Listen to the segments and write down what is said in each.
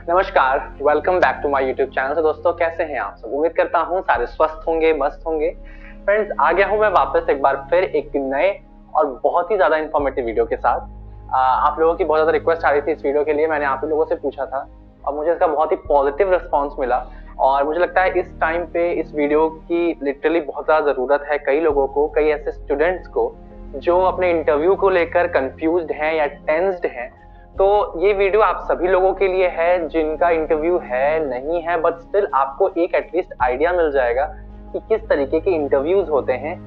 नमस्कार, welcome back to my YouTube channel. तो दोस्तों कैसे हैं आप सब? उम्मीद करता हूँ सारे स्वस्थ होंगे, मस्त होंगे। फ्रेंड्स, आ गया हूँ मैं वापस एक बार फिर एक नए और बहुत ही ज़्यादा इन्फॉर्मेटिव वीडियो के साथ। आप लोगों की बहुत ज़्यादा रिक्वेस्ट आ रही थी इस वीडियो के लिए, मैंने आप ही लोगों से पूछा था और मुझे इसका बहुत ही पॉजिटिव रिस्पॉन्स मिला। और मुझे लगता है इस टाइम पे इस वीडियो की लिटरली बहुत ज़्यादा ज़रूरत है कई लोगों को, कई ऐसे स्टूडेंट्स को जो अपने इंटरव्यू को लेकर कंफ्यूज्ड हैं या टेंस्ड हैं। तो ये वीडियो आप सभी लोगों के लिए है जिनका इंटरव्यू है, नहीं है, बट स्टिल आपको एक एटलीस्ट आइडिया मिल जाएगा कि किस तरीके के इंटरव्यूज होते हैं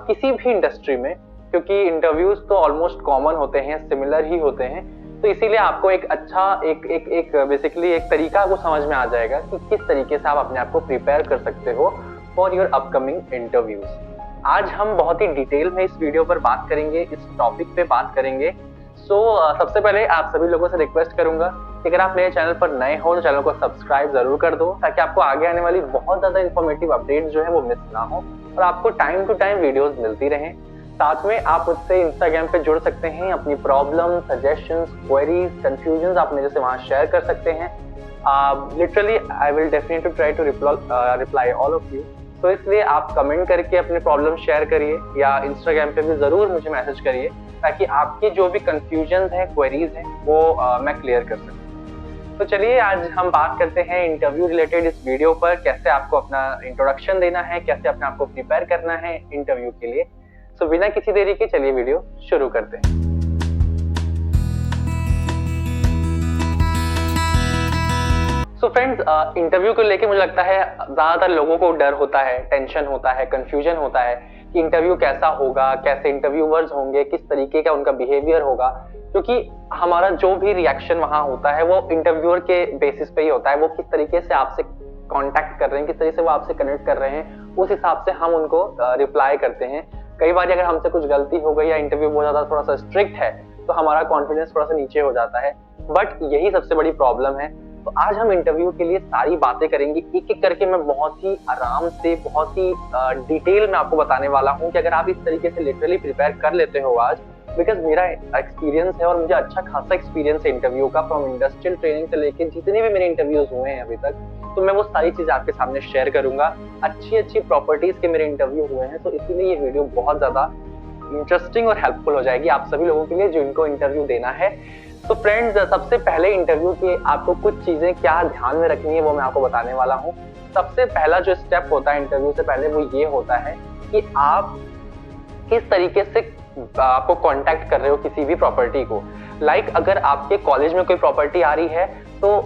किसी भी इंडस्ट्री में, क्योंकि इंटरव्यूज तो ऑलमोस्ट कॉमन होते हैं, सिमिलर ही होते हैं। तो इसीलिए आपको एक अच्छा एक बेसिकली एक तरीका को समझ में आ जाएगा कि किस तरीके से आप अपने आप को प्रिपेयर कर सकते हो फॉर योर अपकमिंग इंटरव्यूज। आज हम बहुत ही डिटेल में इस वीडियो पर बात करेंगे, इस टॉपिक पे बात करेंगे। सबसे पहले आप सभी लोगों से रिक्वेस्ट करूंगा कि अगर आप मेरे चैनल पर नए हो तो चैनल को सब्सक्राइब जरूर कर दो, ताकि आपको आगे आने वाली बहुत ज्यादा इन्फॉर्मेटिव अपडेट्स जो है वो मिस ना हो और आपको टाइम टू टाइम वीडियोस मिलती रहें। साथ में आप मुझसे इंस्टाग्राम पे जुड़ सकते हैं, अपनी प्रॉब्लम, सजेशंस, क्वेरीज, कंफ्यूजन आप मेरे से वहां शेयर कर सकते हैं। Literally I will definitely try to reply all of you. तो इसलिए आप कमेंट करके अपने प्रॉब्लम शेयर करिए या इंस्टाग्राम पे भी जरूर मुझे मैसेज करिए, ताकि आपकी जो भी कंफ्यूजन है, क्वेरीज हैं, वो मैं क्लियर कर सकूं। तो चलिए आज हम बात करते हैं इंटरव्यू रिलेटेड इस वीडियो पर, कैसे आपको अपना इंट्रोडक्शन देना है, कैसे अपने आप को प्रिपेयर करना है इंटरव्यू के लिए। सो बिना किसी देरी के चलिए वीडियो शुरू करते हैं। सो फ्रेंड्स, इंटरव्यू को लेके मुझे लगता है ज्यादातर लोगों को डर होता है, टेंशन होता है, कंफ्यूजन होता है कि इंटरव्यू कैसा होगा, कैसे इंटरव्यूअर्स होंगे, किस तरीके का उनका बिहेवियर होगा। क्योंकि हमारा जो भी रिएक्शन वहां होता है वो इंटरव्यूअर के बेसिस पे ही होता है। वो किस तरीके से आपसे कांटेक्ट कर रहे हैं, किस तरीके से वो आपसे कनेक्ट कर रहे हैं, उस हिसाब से हम उनको रिप्लाई करते हैं। कई बार अगर हमसे कुछ गलती हो गई या इंटरव्यू बहुत ज्यादा थोड़ा सा स्ट्रिक्ट है तो हमारा कॉन्फिडेंस थोड़ा सा नीचे हो जाता है, बट यही सबसे बड़ी प्रॉब्लम है। तो आज हम इंटरव्यू के लिए सारी बातें करेंगे, एक एक करके मैं बहुत ही आराम से, बहुत ही डिटेल में आपको बताने वाला हूं कि अगर आप इस तरीके से लिटरली प्रिपेयर कर लेते हो आज, बिकॉज मेरा एक्सपीरियंस है और मुझे अच्छा खासा एक्सपीरियंस है इंटरव्यू का, फ्रॉम इंडस्ट्रियल ट्रेनिंग से लेके जितने भी मेरे इंटरव्यूज हुए हैं अभी तक, तो मैं वो सारी चीजें आपके सामने शेयर करूंगा। अच्छी अच्छी प्रॉपर्टीज के मेरे इंटरव्यू हुए हैं, तो इसीलिए ये वीडियो बहुत ज्यादा इंटरेस्टिंग और हेल्पफुल हो जाएगी आप सभी लोगों के लिए जिनको इंटरव्यू देना है। तो फ्रेंड्स, सबसे पहले इंटरव्यू की आपको कुछ चीजें क्या ध्यान में रखनी है वो मैं आपको बताने वाला हूँ। सबसे पहला जो स्टेप होता है इंटरव्यू से पहले वो ये होता है कि आप किस तरीके से आपको कांटेक्ट कर रहे हो किसी भी प्रॉपर्टी को। अगर आपके कॉलेज में कोई प्रॉपर्टी आ रही है तो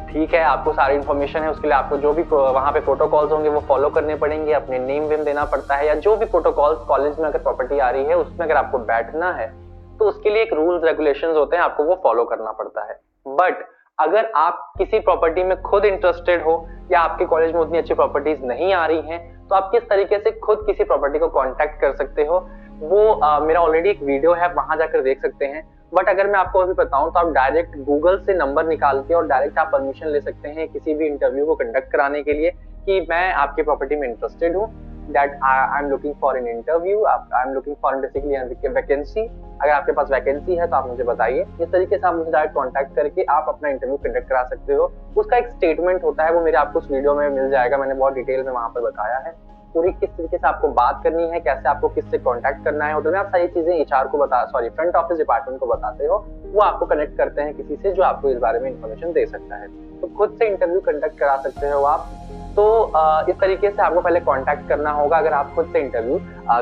ठीक है, आपको सारी इन्फॉर्मेशन है, उसके लिए आपको जो भी वहां पे प्रोटोकॉल्स होंगे वो फॉलो करने पड़ेंगे, अपने नेम वेम देना पड़ता है, या जो भी प्रोटोकॉल्स कॉलेज में अगर प्रॉपर्टी आ रही है उसमें अगर आपको बैठना है तो उसके लिए एक रूल्स रेगुलेशंस होते हैं, आपको वो फॉलो करना पड़ता है। बट अगर आप किसी प्रॉपर्टी में खुद इंटरेस्टेड हो या आपके कॉलेज में उतनी अच्छी प्रॉपर्टीज नहीं आ रही हैं, तो आप किस तरीके से खुद किसी प्रॉपर्टी को कांटेक्ट कर सकते हो वो मेरा ऑलरेडी एक वीडियो है, वहां जाकर देख सकते हैं। बट अगर मैं आपको अभी बताऊं तो आप डायरेक्ट गूगल से नंबर निकाल के और डायरेक्ट आप परमिशन ले सकते हैं किसी भी इंटरव्यू को कंडक्ट कराने के लिए कि मैं आपकी प्रॉपर्टी में इंटरेस्टेड हूँ, that I am looking for an interview, I am looking for basically a vacancy। अगर आपके पास वैकेंसी है तो आप मुझे बताइए। इस तरीके से आप मुझे डायरेक्ट कांटेक्ट करके आप अपना इंटरव्यू कंडक्ट करा सकते हो। उसका एक स्टेटमेंट होता है, वो मेरे आपको उस वीडियो में मिल जाएगा, मैंने बहुत डिटेल में वहां पर बताया है पूरी किस तरीके से आपको बात करनी है, कैसे आपको किससे कांटेक्ट करना है। और आप सारी चीजें एचआर को फ्रंट ऑफिस डिपार्टमेंट को बताते हो, वो आपको कनेक्ट करते हैं किसी से जो आपको इस बारे में इंफॉर्मेशन दे सकता है। तो खुद से इंटरव्यू कंडक्ट करा सकते हो आप। तो इस तरीके से आपको पहले कांटेक्ट करना होगा अगर आप खुद से इंटरव्यू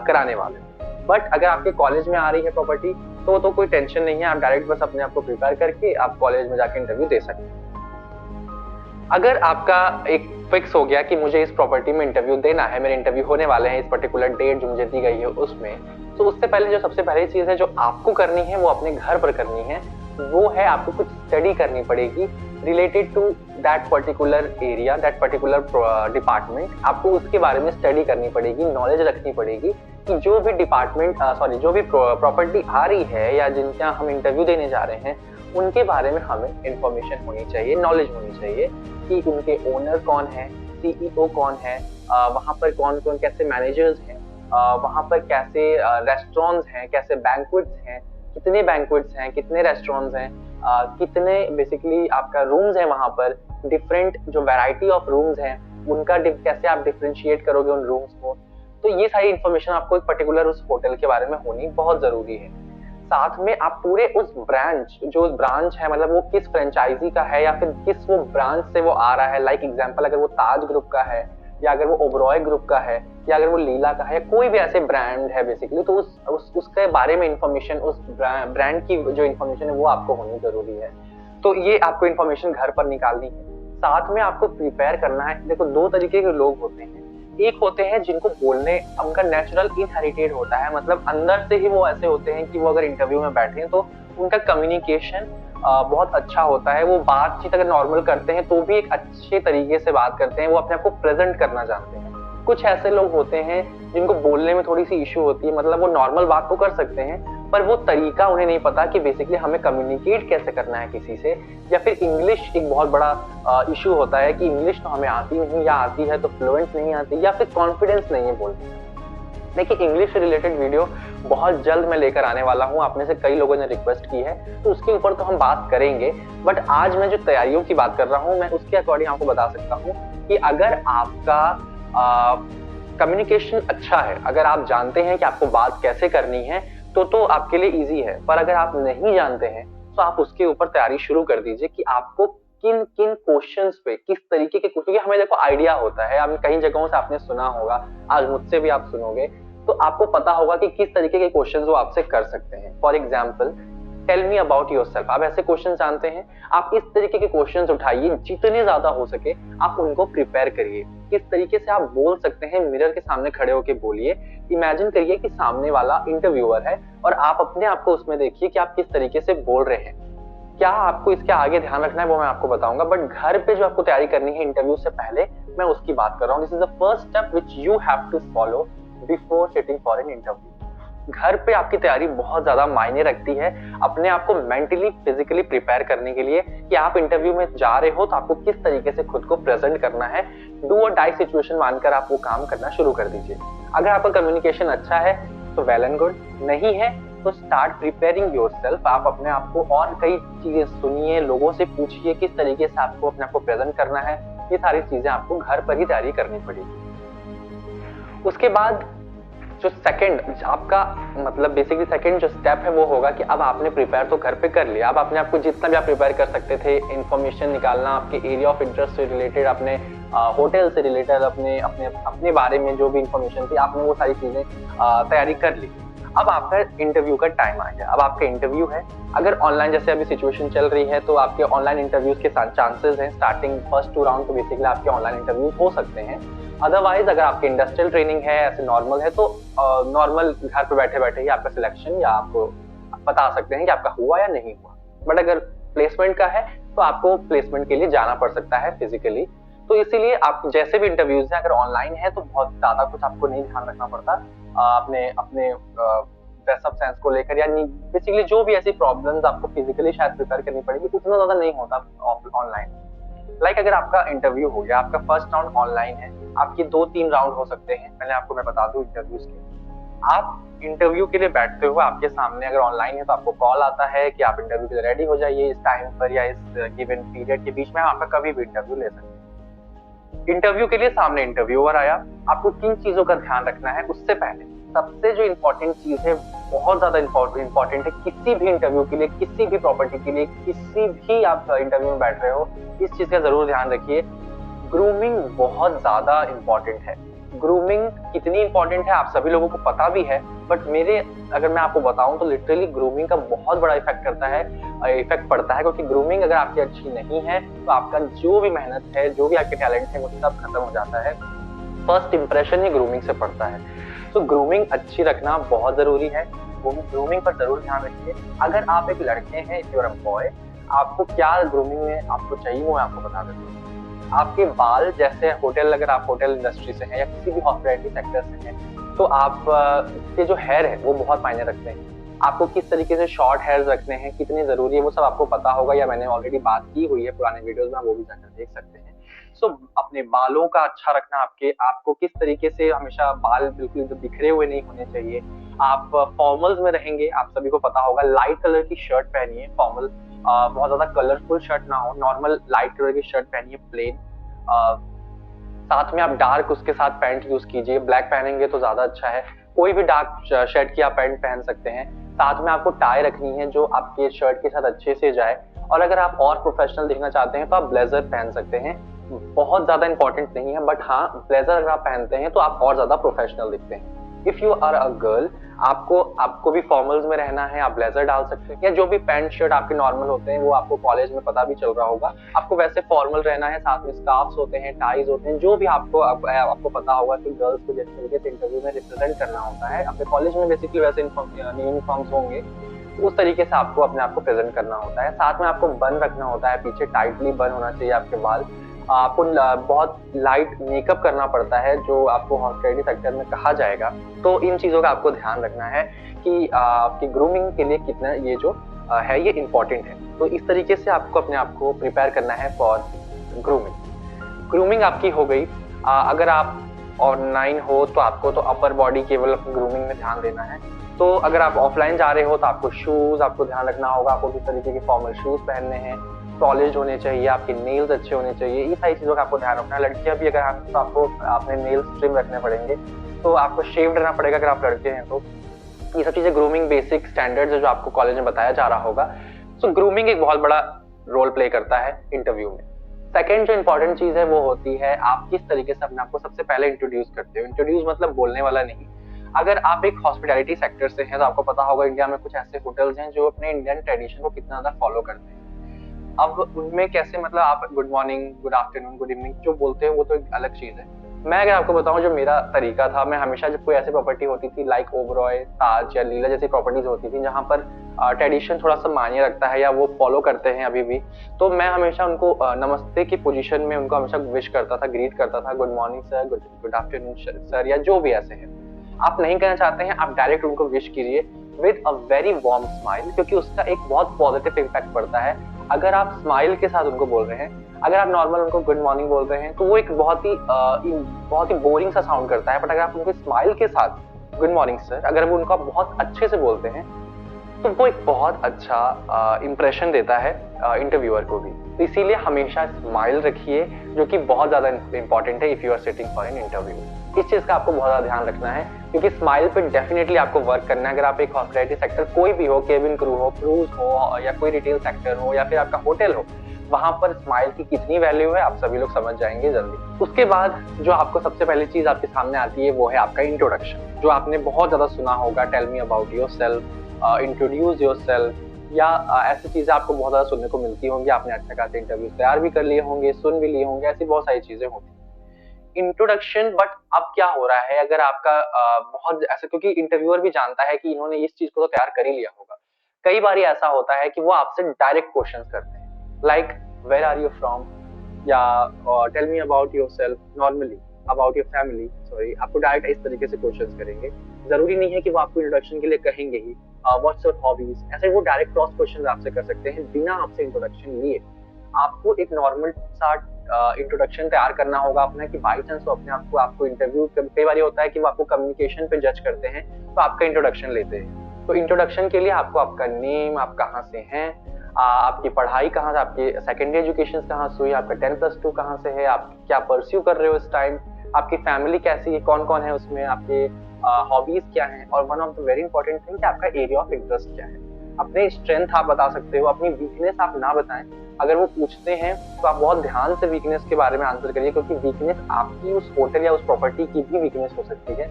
कराने वाले हो। बट अगर आपके कॉलेज में आ रही है प्रॉपर्टी तो कोई टेंशन नहीं है, आप डायरेक्ट बस अपने आप को प्रिपेयर करके आप कॉलेज में जाके इंटरव्यू दे सकते हैं। अगर आपका एक फिक्स हो गया कि मुझे इस प्रॉपर्टी में इंटरव्यू देना है, मेरे इंटरव्यू होने वाले हैं इस पर्टिकुलर डेट जो मुझे दी गई है उसमें, तो उससे पहले जो सबसे पहली चीज है जो आपको करनी है वो अपने घर पर करनी है, वो है आपको कुछ स्टडी करनी पड़ेगी related to that particular area, that particular department. आपको उसके बारे में स्टडी करनी पड़ेगी, नॉलेज रखनी पड़ेगी कि जो भी जो भी प्रॉपर्टी आ रही है या जिनका हम इंटरव्यू देने जा रहे हैं उनके बारे में हमें इंफॉर्मेशन होनी चाहिए, नॉलेज होनी चाहिए कि उनके ओनर कौन है, सीईओ कौन है, वहां पर कौन कौन कैसे मैनेजर्स हैं, वहां पर कैसे रेस्टोरेंट्स हैं, कैसे बैंक्वेट्स हैं, कितने बैंक्वेट्स हैं, कितने रेस्टोरेंट्स हैं, कितने बेसिकली आपका रूम्स है वहां पर, डिफरेंट जो वैरायटी ऑफ रूम्स हैं उनका कैसे आप डिफरेंशिएट करोगे उन रूम्स को। तो ये सारी इन्फॉर्मेशन आपको एक पर्टिकुलर उस होटल के बारे में होनी बहुत जरूरी है। साथ में आप पूरे उस ब्रांच, जो ब्रांच है मतलब वो किस फ्रेंचाइजी का है या फिर किस वो ब्रांच से वो आ रहा है, लाइक एग्जांपल अगर वो ताज ग्रुप का है या अगर वो ओबरॉय ग्रुप का है या अगर वो लीला का है, कोई भी ऐसे ब्रांड है बेसिकली, तो उसके बारे में इंफॉर्मेशन, उस ब्रांड की जो इंफॉर्मेशन है वो आपको होनी जरूरी है। तो ये आपको इंफॉर्मेशन घर पर निकालनी है। साथ में आपको प्रिपेयर करना है। देखो, दो तरीके के लोग होते हैं। एक होते हैं जिनको बोलने, उनका नेचुरल इनहेरिटेड होता है, मतलब अंदर से ही वो ऐसे होते हैं कि वो अगर इंटरव्यू में बैठे हैं तो उनका कम्युनिकेशन बहुत अच्छा होता है। वो बातचीत अगर नॉर्मल करते हैं तो भी एक अच्छे तरीके से बात करते हैं, वो अपने आप को प्रेजेंट करना जानते हैं। कुछ ऐसे लोग होते हैं जिनको बोलने में थोड़ी सी इश्यू होती है, मतलब वो नॉर्मल बात तो कर सकते हैं पर वो तरीका उन्हें नहीं पता कि बेसिकली हमें कम्युनिकेट कैसे करना है किसी से। या फिर इंग्लिश एक बहुत बड़ा इश्यू होता है कि इंग्लिश तो हमें आती नहीं, या आती है तो फ्लुएंट नहीं आती, या फिर कॉन्फिडेंस नहीं है बोलने में। देखिए, इंग्लिश से रिलेटेड वीडियो बहुत जल्द मैं लेकर आने वाला हूँ, आप में से कई लोगों ने रिक्वेस्ट की है, तो उसके ऊपर तो हम बात करेंगे। बट आज मैं जो तैयारियों की बात कर रहा हूँ, मैं उसके अकॉर्डिंग आपको बता सकता हूँ कि अगर आपका कम्युनिकेशन अच्छा है, अगर आप जानते हैं कि आपको बात कैसे करनी है, तो आपके लिए इजी है। पर अगर आप नहीं जानते हैं तो आप उसके ऊपर तैयारी शुरू कर दीजिए कि आपको किन किन क्वेश्चंस पे, किस तरीके के क्वेश्चन, हमें देखो आइडिया होता है, आप कई जगहों से आपने सुना होगा, आज मुझसे भी आप सुनोगे तो आपको पता होगा कि किस तरीके के क्वेश्चंस वो आपसे कर सकते हैं। For example, tell me about yourself, आप ऐसे क्वेश्चन जानते हैं, आप इस तरीके के क्वेश्चंस उठाइए, जितने ज्यादा हो सके आप उनको प्रिपेयर करिए। किस तरीके से आप बोल सकते हैं, मिरर के सामने खड़े होकर बोलिए। इमेजिन करिए कि सामने वाला इंटरव्यूअर है और आप अपने आप को उसमें देखिए कि आप किस तरीके से बोल रहे हैं। क्या आपको इसके आगे ध्यान रखना है वो मैं आपको बताऊंगा, बट घर पे जो आपको तैयारी करनी है इंटरव्यू से पहले, मैं उसकी बात कर रहा हूँ। This is the first step which you have to follow before sitting for an interview. घर पे आपकी तैयारी बहुत ज्यादा मायने रखती है अपने आप को मेंटली फिजिकली प्रिपेयर करने के लिए कि आप इंटरव्यू में जा रहे हो तो आपको किस तरीके से खुद को प्रेजेंट करना है। डू और डाई सिचुएशन मानकर आप वो काम करना शुरू कर दीजिए। अगर आपका कम्युनिकेशन अच्छा है तो वेल एंड गुड, नहीं है तो स्टार्ट प्रिपेयरिंग योरसेल्फ। आप अपने आप को और कई चीजें सुनिए, लोगों से पूछिए किस तरीके से आपको अपने आप को प्रेजेंट करना है। ये सारी चीजें आपको घर पर ही तैयारी करनी पड़ेगी। उसके बाद जो सेकंड आपका मतलब बेसिकली सेकंड जो स्टेप है वो होगा कि अब आपने प्रिपेयर तो घर पे कर लिया, अब अपने आप को जितना भी आप प्रिपेयर कर सकते थे, इंफॉर्मेशन निकालना आपके एरिया ऑफ इंटरेस्ट से रिलेटेड, अपने होटल से रिलेटेड, अपने अपने अपने बारे में जो भी इंफॉर्मेशन थी, आपने वो सारी चीजें तैयारी कर ली। अब आपका इंटरव्यू का टाइम आ गया, अब आपका इंटरव्यू है। अगर ऑनलाइन जैसे अभी सिचुएशन चल रही है तो आपके ऑनलाइन इंटरव्यूज के चांसेस हैं, स्टार्टिंग फर्स्ट 2 राउंड तो बेसिकली आपके ऑनलाइन इंटरव्यूज हो सकते हैं। अदरवाइज अगर आपकी इंडस्ट्रियल ट्रेनिंग है, ऐसे नॉर्मल है, तो नॉर्मल घर पे बैठे बैठे ही आपका सिलेक्शन या आपको बता सकते हैं कि आपका हुआ या नहीं हुआ। बट अगर प्लेसमेंट का है तो आपको प्लेसमेंट के लिए जाना पड़ सकता है फिजिकली। तो इसीलिए आप जैसे भी इंटरव्यूज हैं, अगर ऑनलाइन है तो बहुत ज्यादा कुछ आपको नहीं ध्यान रखना पड़ता अपने अपने ड्रेसअप सेंस को लेकर, या बेसिकली जो भी ऐसी प्रॉब्लम्स आपको फिजिकली शायद प्रिपेयर करनी पड़ेगी उतना ज्यादा नहीं होता ऑनलाइन। लाइक अगर आपका इंटरव्यू हो गया, आपका फर्स्ट राउंड ऑनलाइन है, आपके 2-3 राउंड हो सकते हैं। पहले आपको मैं बता दूं इंटरव्यूज के, आप इंटरव्यू के लिए बैठते हो, आपके सामने अगर ऑनलाइन है तो आपको कॉल आता है कि आप इंटरव्यू के लिए रेडी हो जाइए इस टाइम पर या इस गिवन पीरियड के बीच में हम आपका कभी भी इंटरव्यू ले सकते हैं। इंटरव्यू के लिए सामने इंटरव्यूअर आया, आपको किन चीजों का ध्यान रखना है उससे पहले सबसे जो इम्पोर्टेंट चीज है, बहुत ज्यादा इम्पोर्टेंट है किसी भी इंटरव्यू के लिए, किसी भी प्रॉपर्टी के लिए, किसी भी आप इंटरव्यू में बैठ रहे हो, इस चीज का जरूर ध्यान रखिए। ग्रूमिंग बहुत ज्यादा इम्पोर्टेंट है। ग्रूमिंग कितनी इंपॉर्टेंट है आप सभी लोगों को पता भी है, बट अगर मैं आपको बताऊं तो लिटरली ग्रूमिंग का बहुत बड़ा इफेक्ट पड़ता है, क्योंकि ग्रूमिंग अगर आपकी अच्छी नहीं है तो आपका जो भी मेहनत है, जो भी आपके टैलेंट है, वो सब खत्म हो जाता है। फर्स्ट इंप्रेशन ही ग्रूमिंग से पड़ता है। तो ग्रूमिंग अच्छी रखना बहुत जरूरी है, ग्रूमिंग पर जरूर ध्यान रखिए। अगर आप एक लड़के हैं, if you are a boy, आपको क्या ग्रूमिंग में आपको चाहिए वो मैं आपको बता देता हूँ। आपके बाल, जैसे होटल, अगर आप होटल इंडस्ट्री से हैं या किसी भी हॉस्पिटैलिटी सेक्टर से हैं, तो आप के जो हेयर है वो बहुत मायने रखते हैं। आपको किस तरीके से शॉर्ट हेयर्स रखने हैं, कितने जरूरी है, वो सब आपको पता होगा, या मैंने ऑलरेडी बात की हुई है पुराने वीडियोस में, वो भी जाकर देख सकते हैं। सो अपने बालों का अच्छा रखना, आपको किस तरीके से हमेशा बाल बिल्कुल बिखरे हुए नहीं होने चाहिए। आप फॉर्मल्स में रहेंगे, आप सभी को पता होगा लाइट कलर की शर्ट पहनिए, फॉर्मल बहुत ज्यादा कलरफुल शर्ट ना हो, नॉर्मल लाइट कलर की शर्ट पहनिए, प्लेन। साथ में आप डार्क उसके साथ पैंट यूज कीजिए, ब्लैक पहनेंगे तो ज्यादा अच्छा है, कोई भी डार्क शेड की आप पैंट पहन सकते हैं। साथ में आपको टाई रखनी है जो आपके शर्ट के साथ अच्छे से जाए, और अगर आप और प्रोफेशनल दिखना चाहते हैं तो आप ब्लेजर पहन सकते हैं। बहुत ज्यादा इंपॉर्टेंट नहीं है, बट हाँ ब्लेजर अगर आप पहनते हैं तो आप और ज्यादा प्रोफेशनल दिखते हैं। If you are a girl, आपको भी फॉर्मल्स में रहना है, आप ब्लेजर डाल सकते हैं, या जो भी पैंट शर्ट आपके नॉर्मल होते हैं वो आपको कॉलेज में पता भी चल रहा होगा, आपको वैसे फॉर्मल रहना है। साथ में स्कार्फ्स होते हैं, टाइज होते हैं, जो भी आपको पता होगा कि गर्ल्स को जिस तरीके से इंटरव्यू में रिप्रेजेंट करना होता है, अपने कॉलेज में बेसिकली वैसे यूनिफॉर्म्स होंगे, उस तरीके से आपको अपने आप को प्रेजेंट करना होता है। साथ में आपको बन रखना होता है, पीछे टाइटली बन होना चाहिए आपके बाल। आपको बहुत लाइट मेकअप करना पड़ता है जो आपको हॉस्पिटैलिटी सेक्टर में कहा जाएगा। तो इन चीजों का आपको ध्यान रखना है कि आपकी ग्रूमिंग के लिए कितना ये जो है ये इम्पोर्टेंट है। तो इस तरीके से आपको अपने आप को प्रिपेयर करना है फॉर ग्रूमिंग। ग्रूमिंग आपकी हो गई। अगर आप ऑनलाइन हो तो आपको तो अपर बॉडी केवल अपनी ग्रूमिंग में ध्यान देना है। तो अगर आप ऑफलाइन जा रहे हो तो आपको शूज आपको ध्यान रखना होगा, आपको किस तरीके के फॉर्मल शूज पहनने हैं, पॉलिश होने चाहिए, आपके नेल्स अच्छे होने चाहिए, ये सारी चीजों का आपको ध्यान रखना है। लड़कियां भी अगर आप तो आपको अपने नेल्स ट्रिम रखने पड़ेंगे, तो आपको शेव्ड रहना पड़ेगा अगर आप लड़के हैं तो। ये सब चीजें ग्रूमिंग बेसिक स्टैंडर्ड्स है जो आपको कॉलेज में बताया जा रहा होगा। सो ग्रूमिंग एक बहुत बड़ा रोल प्ले करता है इंटरव्यू में। सेकेंड जो इंपॉर्टेंट चीज है वो होती है आप किस तरीके से अपने आपको सबसे पहले इंट्रोड्यूस करते हो। इंट्रोड्यूस मतलब बोलने वाला नहीं। अगर आप एक हॉस्पिटैलिटी सेक्टर से हैं तो आपको पता होगा इंडिया में कुछ ऐसे होटल्स हैं जो अपने इंडियन ट्रेडिशन को कितना ज्यादा फॉलो करते हैं। अब उनमें कैसे मतलब आप good morning, good afternoon, good evening जो बोलते हैं वो तो एक अलग चीज है। मैं अगर आपको बताऊं जो मेरा तरीका था, मैं हमेशा जब कोई ऐसी प्रॉपर्टी होती थी लाइक ओबरॉय, ताज या लीला जैसी प्रॉपर्टीज होती थी जहां पर ट्रेडिशन थोड़ा सा मायने रखता है या वो फॉलो करते हैं अभी भी, तो मैं हमेशा उनको नमस्ते की पोजीशन में उनको हमेशा विश करता था, ग्रीट करता था, good morning sir, good afternoon sir, या जो भी ऐसे है। आप नहीं कहना चाहते हैं आप डायरेक्ट उनको विश कीजिए with a very warm smile, क्योंकि उसका एक बहुत पॉजिटिव इम्पैक्ट पड़ता है। अगर आप स्माइल के साथ उनको बोल रहे हैं, अगर आप नॉर्मल उनको गुड मॉर्निंग बोल रहे हैं तो वो एक बहुत ही बोरिंग सा साउंड करता है। बट अगर आप उनको स्माइल के साथ गुड मॉर्निंग सर, अगर वो उनको बहुत अच्छे से बोलते हैं तो वो एक बहुत अच्छा इंप्रेशन देता है इंटरव्यूअर को भी। तो इसीलिए हमेशा स्माइल रखिए, जो कि बहुत ज्यादा इंपॉर्टेंट है if you are sitting for an interview. इस चीज का आपको बहुत ज्यादा ध्यान रखना है, क्योंकि स्माइल पे डेफिनेटली आपको वर्क करना है। अगर आप एक हॉस्पिटैलिटी सेक्टर कोई भी हो, केबिन क्रू हो, क्रूज हो, या कोई रिटेल सेक्टर हो, या फिर आपका होटल हो, वहां पर स्माइल की कितनी वैल्यू है आप सभी लोग समझ जाएंगे जल्दी। उसके बाद जो आपको सबसे पहली चीज आपके सामने आती है वो है आपका इंट्रोडक्शन, जो आपने बहुत ज्यादा सुना होगा, tell me about yourself, introduce yourself, या ऐसी चीजें आपको बहुत ज्यादा सुनने को मिलती होंगी। आपने अच्छा खासा इंटरव्यू तैयार भी कर लिए होंगे, सुन भी लिए होंगे, ऐसी बहुत सारी चीजें होती हैं इंट्रोडक्शन। बट अब क्या हो रहा है, अगर आपका बहुत ऐसा, क्योंकि इंटरव्यूअर भी जानता है कि इन्होंने इस चीज को तो तैयार कर ही लिया होगा, कई बार ऐसा होता है कि वो आपसे डायरेक्ट क्वेश्चंस करते हैं, like where are you from, या tell me about yourself, normally about your family, sorry, आपको डायरेक्ट इस तरीके से क्वेश्चंस करेंगे। जरूरी नहीं है कि वो आपको इंट्रोडक्शन के लिए कहेंगे ही व्हाट्स योर हॉबीज, ऐसे वो डायरेक्ट क्रॉस क्वेश्चन आपसे कर सकते हैं बिना आपसे इंट्रोडक्शन लिए। आपको एक नॉर्मल सा इंट्रोडक्शन तैयार करना होगा अपना, कि बाई चांस अपने आपको इंटरव्यू, कई बार होता है कि वो आपको कम्युनिकेशन पे जज करते हैं तो आपका इंट्रोडक्शन लेते हैं। तो इंट्रोडक्शन के लिए आपको आपका नेम, आप कहाँ से हैं, आपकी पढ़ाई कहाँ से, आपकी सेकेंडरी एजुकेशन कहाँ से हुई, आपका 10+2 कहाँ से है, आप क्या परस्यू कर रहे हो इस टाइम, आपकी फैमिली कैसी है, कौन कौन है उसमें, आपके हॉबीज क्या हैं, और one of the very important thing कि आपका एरिया ऑफ इंटरेस्ट क्या है। अपने स्ट्रेंथ आप बता सकते हो, अपनी वीकनेस आप ना बताएं। अगर वो पूछते हैं तो आप बहुत ध्यान से वीकनेस के बारे में आंसर करिए, क्योंकि वीकनेस आपकी उस होटल या उस प्रॉपर्टी की भी वीकनेस हो सकती है,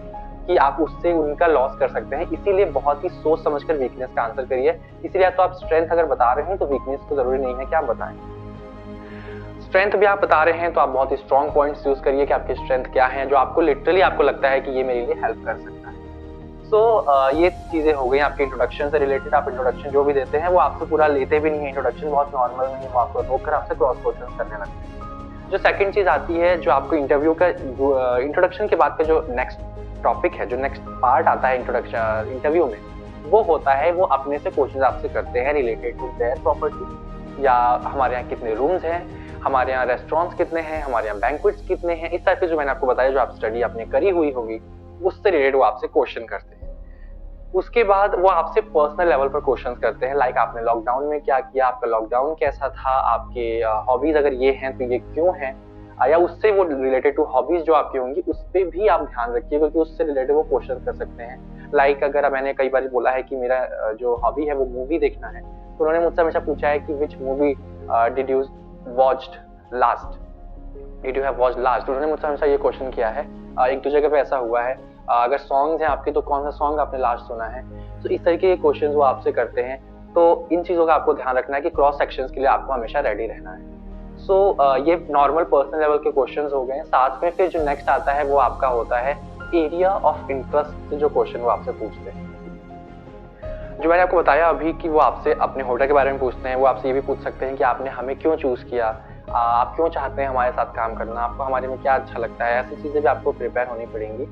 कि आप उससे उनका लॉस कर सकते हैं। इसीलिए बहुत ही सोच समझकर वीकनेस का आंसर करिए। इसीलिए तो आप स्ट्रेंथ अगर बता रहे हैं तो वीकनेस तो जरूरी नहीं है कि आप बताएं। स्ट्रेंथ भी आप बता रहे हैं तो आप बहुत ही स्ट्रॉन्ग पॉइंट्स यूज करिए कि आपकी स्ट्रेंथ क्या है, जो आपको लिटरली आपको लगता है कि ये मेरे लिए हेल्प कर सकता है। ये चीजें हो गई आपके इंट्रोडक्शन से रिलेटेड। आप इंट्रोडक्शन जो भी देते हैं वो आपसे पूरा लेते भी नहीं है, इंट्रोडक्शन बहुत नॉर्मल नहीं है, वो आपको रोक कर आपसे क्रॉस क्वेश्चन करने लगते हैं। जो सेकंड चीज आती है, जो आपको इंटरव्यू का इंट्रोडक्शन के बाद का जो नेक्स्ट टॉपिक है, जो नेक्स्ट पार्ट आता है इंट्रोडक्शन इंटरव्यू में, वो होता है वो अपने से क्वेश्चन आपसे करते हैं रिलेटेड टू देयर प्रॉपर्टी, या हमारे यहाँ कितने रूम्स हैं, हमारे यहाँ रेस्टोरेंट्स कितने हैं, हमारे यहाँ बैंक्वेट्स कितने हैं। इस टाइप के जो मैंने आपको बताया, जो आप स्टडी आपने करी हुई होगी, उससे रिलेटेड वो आपसे क्वेश्चन करते हैं। उसके बाद वो आपसे पर्सनल लेवल पर क्वेश्चंस करते हैं, लाइक आपने लॉकडाउन में क्या किया, आपका लॉकडाउन कैसा था, आपके हॉबीज अगर ये हैं तो ये क्यों हैं, या उससे वो रिलेटेड टू हॉबीज जो आपकी होंगी उस पे भी आप ध्यान रखिए, क्योंकि उससे रिलेटेड वो क्वेश्चन कर सकते हैं। लाइक अगर मैंने कई बार बोला है कि मेरा जो हॉबी है वो मूवी देखना है, तो उन्होंने मुझसे हमेशा पूछा है कि which movie did you watched last, did you have watched last, उन्होंने मुझसे हमेशा ये क्वेश्चन किया है। एक दो जगह पे ऐसा हुआ है, अगर सॉन्ग्स हैं आपके तो कौन सा सॉन्ग आपने लास्ट सुना है, तो इस तरीके के क्वेश्चन वो आपसे करते हैं। तो इन चीजों का आपको ध्यान रखना है कि क्रॉस सेक्शंस के लिए आपको हमेशा रेडी रहना है। ये नॉर्मल पर्सनल लेवल के क्वेश्चंस हो गए। साथ में फिर जो नेक्स्ट आता है वो आपका होता है एरिया ऑफ इंटरेस्ट से जो क्वेश्चन वो आपसे पूछते हैं। जो मैंने आपको बताया अभी कि वो आपसे अपने होटल के बारे में पूछते हैं, वो आपसे ये भी पूछ सकते हैं कि आपने हमें क्यों चूज किया, आप क्यों चाहते हैं हमारे साथ काम करना, आपको हमारे में क्या अच्छा लगता है, ऐसी चीजें भी आपको प्रिपेयर होनी पड़ेंगी।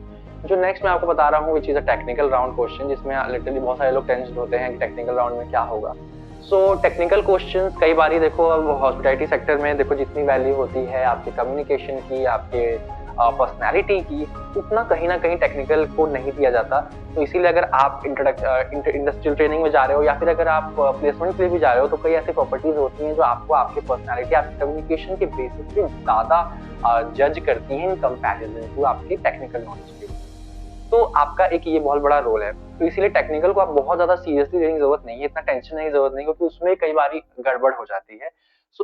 जो नेक्स्ट मैं आपको बता रहा हूँ which is a technical round question, जिसमें लिटरली बहुत सारे लोग टेंशन होते हैं कि टेक्निकल राउंड में क्या होगा। टेक्निकल क्वेश्चंस कई बार देखो, अब हॉस्पिटैलिटी सेक्टर में देखो जितनी वैल्यू होती है आपके कम्युनिकेशन की, आपके पर्सनैलिटी की, उतना कहीं ना कहीं टेक्निकल को नहीं दिया जाता। तो इसीलिए अगर आप इंडस्ट्रियल ट्रेनिंग में जा रहे हो या फिर अगर आप प्लेसमेंट के लिए भी जा रहे हो, तो कई ऐसी प्रॉपर्टीज होती हैं जो आपको आपके पर्सनैलिटी, आपके कम्युनिकेशन के बेसिस पे ज्यादा जज करती हैं इन कंपैरिजन टू आपकी टेक्निकल नॉलेज के। तो आपका एक ये बहुत बड़ा रोल है। तो इसीलिए टेक्निकल को आप बहुत ज्यादा सीरियसली लेने की जरूरत नहीं है, इतना टेंशन लेने की जरूरत नहीं, क्योंकि उसमें कई बार गड़बड़ हो जाती है।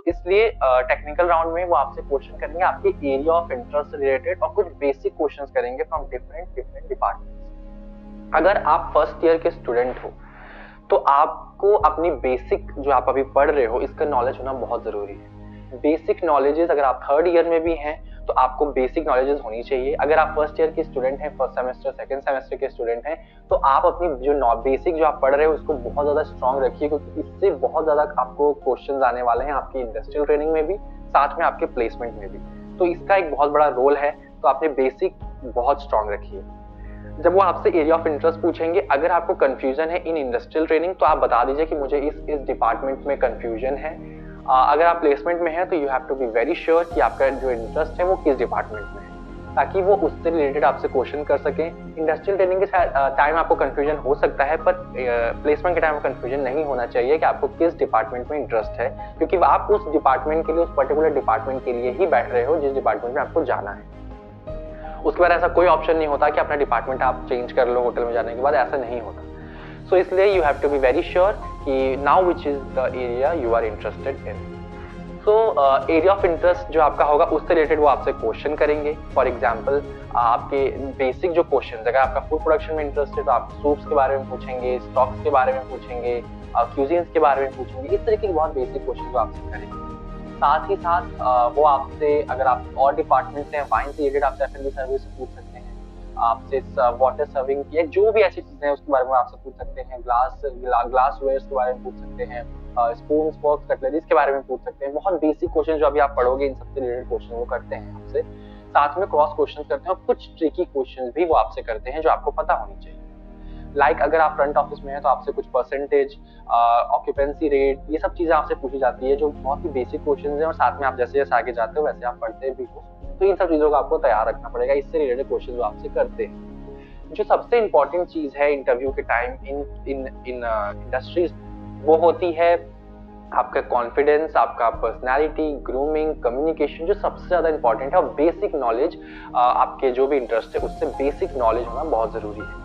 इसलिए टेक्निकल राउंड में वो आपसे क्वेश्चन करेंगे आपके एरिया ऑफ इंटरेस्ट रिलेटेड, और कुछ बेसिक क्वेश्चंस करेंगे फ्रॉम डिफरेंट डिपार्टमेंट्स। अगर आप फर्स्ट ईयर के स्टूडेंट हो तो आपको अपनी बेसिक जो आप अभी पढ़ रहे हो इसका नॉलेज होना बहुत जरूरी है। बेसिक नॉलेजेस अगर आप थर्ड ईयर में भी हैं तो आपको बेसिक नॉलेजेस होनी चाहिए। अगर आप फर्स्ट ईयर के स्टूडेंट हैं, फर्स्ट सेमेस्टर सेकंड सेमेस्टर के स्टूडेंट हैं, तो आप अपनी जो बेसिक जो आप पढ़ रहे हो उसको बहुत ज्यादा स्ट्रांग रखिए, क्योंकि इससे बहुत ज्यादा आपको क्वेश्चंस आने वाले हैं आपकी इंडस्ट्रियल ट्रेनिंग में भी, साथ में आपके प्लेसमेंट में भी। तो इसका एक बहुत बड़ा रोल है, तो आपने बेसिक बहुत स्ट्रांग रखिए। जब वो आपसे एरिया ऑफ इंटरेस्ट पूछेंगे, अगर आपको कंफ्यूजन है इन इंडस्ट्रियल ट्रेनिंग तो आप बता दीजिए कि मुझे इस डिपार्टमेंट में कंफ्यूजन है। अगर आप प्लेसमेंट में हैं तो you have to be very sure कि आपका जो इंटरेस्ट है वो किस डिपार्टमेंट में है, ताकि वो उससे रिलेटेड आपसे क्वेश्चन कर सकें। इंडस्ट्रियल ट्रेनिंग के टाइम आपको कंफ्यूजन हो सकता है, पर प्लेसमेंट के टाइम कंफ्यूजन नहीं होना चाहिए कि आपको किस डिपार्टमेंट में इंटरेस्ट है, क्योंकि आप उस डिपार्टमेंट के लिए, उस पर्टिकुलर डिपार्टमेंट के लिए ही बैठ रहे हो जिस डिपार्टमेंट में आपको जाना है। उसके बाद ऐसा कोई ऑप्शन नहीं होता कि अपना डिपार्टमेंट आप चेंज कर लो होटल में जाने के बाद, ऐसा नहीं होता। इसलिए you have to be very sure कि now which is the area you are interested in. Area of interest जो आपका होगा उससे रिलेटेड वो आपसे क्वेश्चन करेंगे। फॉर एग्जाम्पल आपके बेसिक जो क्वेश्चन, अगर आपका फूड प्रोडक्शन में इंटरेस्ट है तो आप सूप्स के बारे में पूछेंगे, स्टॉक्स के बारे में पूछेंगे, क्यूजीन्स के बारे में पूछेंगे। इस तरीके के बहुत बेसिक क्वेश्चन आपसे करेंगे। साथ ही साथ वो आपसे, अगर आप और डिपार्टमेंट से वाइन से रिलेटेड आपसे एफएनबी सर्विस से पूछ सकते हैं, आपसे वाटर सर्विंग की जो भी ऐसी चीजें हैं उसके बारे में आपसे पूछ सकते हैं, ग्लास वेयर्स के बारे में पूछ सकते हैं, स्पून फॉर्क्स कटलरीज के बारे में पूछ सकते हैं। बहुत बेसिक क्वेश्चन जो अभी आप पढ़ोगे इन सबसे रिलेटेड क्वेश्चन वो करते हैं आपसे। साथ में क्रॉस क्वेश्चन करते हैं और कुछ ट्रिकी क्वेश्चन भी वो आपसे करते हैं जो आपको पता होनी चाहिए। लाइक अगर आप फ्रंट ऑफिस में हैं तो आपसे कुछ परसेंटेज, ऑक्यूपेंसी रेट, ये सब चीजें आपसे पूछी जाती है जो बहुत ही बेसिक क्वेश्चन हैं, और साथ में आप जैसे जैसे आगे जाते हो वैसे आप पढ़ते भी हो। तो इन सब चीजों का आपको तैयार रखना पड़ेगा, इससे रिलेटेड क्वेश्चन जो आपसे करते हैं। जो सबसे इंपॉर्टेंट चीज है इंटरव्यू के टाइम इन इंडस्ट्रीज, वो होती है आपका कॉन्फिडेंस, आपका पर्सनालिटी, ग्रूमिंग, कम्युनिकेशन, जो सबसे ज्यादा इंपॉर्टेंट है, और बेसिक नॉलेज। आपके जो भी इंटरेस्ट है उससे बेसिक नॉलेज होना बहुत जरूरी है।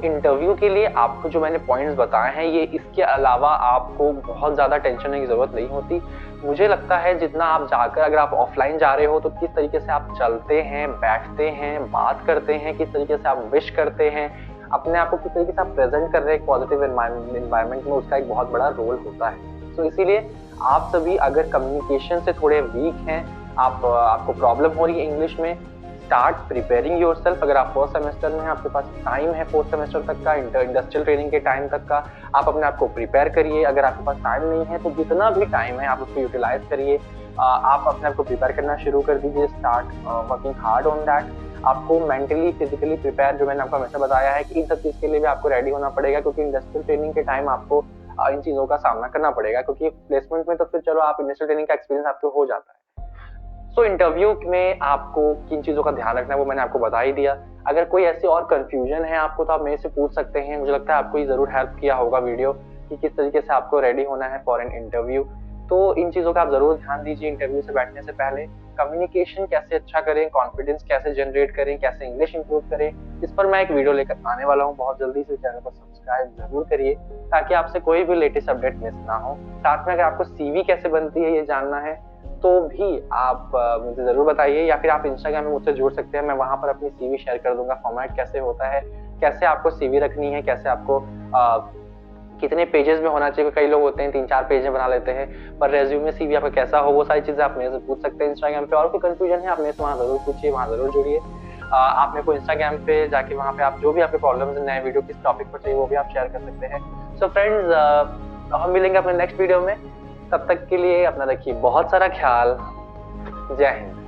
इंटरव्यू के लिए आपको जो मैंने पॉइंट्स बताए हैं, ये इसके अलावा आपको बहुत ज्यादा टेंशन लेने की जरूरत नहीं होती। मुझे लगता है जितना आप जाकर, अगर आप ऑफलाइन जा रहे हो तो किस तरीके से आप चलते हैं, बैठते हैं, बात करते हैं, किस तरीके से आप विश करते हैं, अपने आप को किस तरीके से आप प्रेजेंट कर रहे हैं पॉजिटिव एनवायरनमेंट में, उसका एक बहुत बड़ा रोल होता है। इसीलिए आप सभी अगर कम्युनिकेशन से थोड़े वीक हैं, आपको प्रॉब्लम हो रही है इंग्लिश में, स्टार्ट प्रिपेयरिंग योरसेल्फ। अगर आप फर्स्ट सेमेस्टर में हैं, आपके पास टाइम है फोर्थ सेमेस्टर तक का, इंडस्ट्रियल ट्रेनिंग के टाइम तक का, आप अपने आप को प्रिपेयर करिए। अगर आपके पास टाइम नहीं है तो जितना भी टाइम है आप उसको यूटिलाइज करिए। आप अपने आप को प्रिपेयर करना शुरू कर दीजिए, start working hard on that. आपको मेंटली, फिजिकली प्रिपेयर, जो मैंने आपको हमेशा बताया है कि इन सब चीज के लिए भी आपको रेडी होना पड़ेगा, क्योंकि इंडस्ट्रियल ट्रेनिंग के टाइम आपको इन चीजों का सामना करना पड़ेगा। क्योंकि प्लेसमेंट में तो फिर चलो आप इंडस्ट्रियल ट्रेनिंग का एक्सपीरियंस आपको हो जाता है, सो इंटरव्यू में आपको किन चीज़ों का ध्यान रखना है वो मैंने आपको बता ही दिया। अगर कोई ऐसी और कन्फ्यूजन है आपको तो आप मेरे से पूछ सकते हैं। मुझे लगता है आपको ये ज़रूर हेल्प किया होगा वीडियो कि किस तरीके से आपको रेडी होना है फॉर एन इंटरव्यू। तो इन चीज़ों का आप ज़रूर ध्यान दीजिए इंटरव्यू से बैठने से पहले। कम्युनिकेशन कैसे अच्छा करें, कॉन्फिडेंस कैसे जनरेट करें, कैसे इंग्लिश इंप्रूव करें, इस पर मैं एक वीडियो लेकर आने वाला हूँ बहुत जल्दी से। चैनल को सब्सक्राइब ज़रूर करिए ताकि आपसे कोई भी लेटेस्ट अपडेट मिस ना हो। साथ में अगर आपको सीवी कैसे बनती है ये जानना है तो भी आप मुझे ज़रूर बताइए, या फिर आप इंस्टाग्राम में मुझसे जुड़ सकते हैं। मैं वहाँ पर अपनी सीवी शेयर कर दूँगा, फॉर्मेट कैसे होता है, कैसे आपको सीवी रखनी है, कैसे आपको कितने पेजेस में होना चाहिए। कई लोग होते हैं 3-4 पेज में बना लेते हैं, पर रेज़्यूमे सीवी आपका कैसा हो वो सारी चीज़ें आप मेरे से पूछ सकते हैं इंस्टाग्राम पे। और कोई कन्फ्यूजन है आप मेरे से वहाँ ज़रूर पूछिए, वहाँ ज़रूर जुड़िए। आप मेरे को इंस्टाग्राम पे जाके वहाँ पे आप जो भी आपके प्रॉब्लम्स हैं, नए वीडियो किस टॉपिक पर चाहिए वो भी आप शेयर कर सकते हैं। सो फ्रेंड्स, हम मिलेंगे अपने नेक्स्ट वीडियो में। तब तक के लिए अपना रखिए बहुत सारा ख्याल। जय हिंद।